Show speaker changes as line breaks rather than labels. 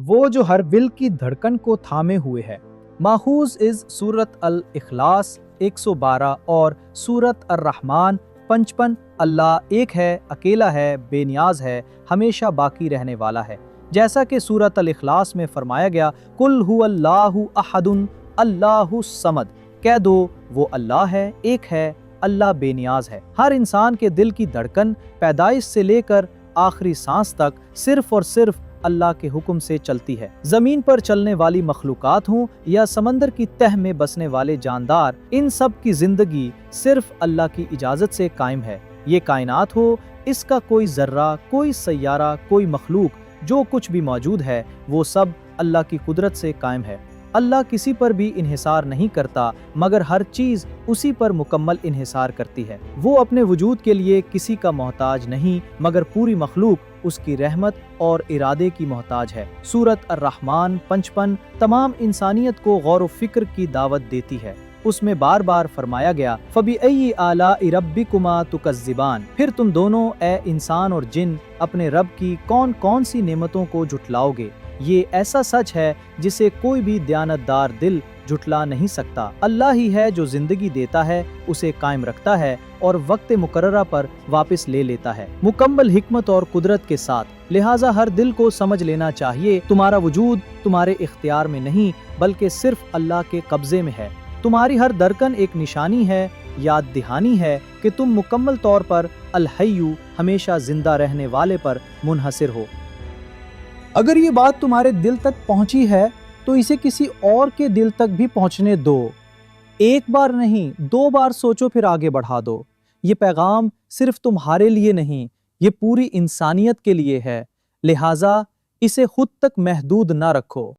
वो जो हर दिल की धड़कन को थामे हुए है। माखूज इस सूरत अल इखलास 112 और सूरत अर रहमान 55। अल्लाह एक है, अकेला है, बेनियाज है, हमेशा बाकी रहने वाला है। जैसा कि सूरत अल इखलास में फरमाया गया, कुल हुवल्लाहु अहदुन अल्लाहु समद, कह दो वो अल्लाह है, एक है, अल्लाह बेनियाज है। हर इंसान के दिल की धड़कन पैदाइश से लेकर आखिरी सांस तक सिर्फ और सिर्फ अल्लाह के हुक्म से चलती है। जमीन पर चलने वाली मखलूकात हों या समंदर की तह में बसने वाले जानदार, इन सब की जिंदगी सिर्फ अल्लाह की इजाजत से कायम है। ये कायनात हो, इसका कोई जर्रा, कोई सैयारा, कोई मखलूक, जो कुछ भी मौजूद है वो सब अल्लाह की कुदरत से कायम है। अल्लाह किसी पर भी इन्हिसार नहीं करता, मगर हर चीज़ उसी पर मुकम्मल इन्हिसार करती है। वो अपने वजूद के लिए किसी का मोहताज नहीं, मगर पूरी मखलूक उसकी रहमत और इरादे की मोहताज है। सूरत अर-रहमान 55 तमाम इंसानियत को गौर व फिक्र की दावत देती है। उसमें बार बार फरमाया गया, फबी आलाई रब्बिकुमा तुकज़्ज़िबान, फिर तुम दोनों ए इंसान और जिन अपने रब की कौन कौन सी नेमतों को झुटलाओगे। ये ऐसा सच है जिसे कोई भी दयानतदार दिल झुटला नहीं सकता। अल्लाह ही है जो जिंदगी देता है, उसे कायम रखता है और वक्त मुकर्ररा पर वापस ले लेता है, मुकम्मल हिकमत और कुदरत के साथ। लिहाजा हर दिल को समझ लेना चाहिए, तुम्हारा वजूद तुम्हारे इख्तियार में नहीं, बल्कि सिर्फ अल्लाह के कब्जे में है। तुम्हारी हर धड़कन एक निशानी है, याद दहानी है कि तुम मुकम्मल तौर पर अल हय्यु, हमेशा जिंदा रहने वाले पर मुनहसिर हो। अगर ये बात तुम्हारे दिल तक पहुंची है तो इसे किसी और के दिल तक भी पहुंचने दो। एक बार नहीं, 2 बार सोचो, फिर आगे बढ़ा दो। ये पैगाम सिर्फ तुम्हारे लिए नहीं, ये पूरी इंसानियत के लिए है। लिहाजा इसे खुद तक महदूद ना रखो।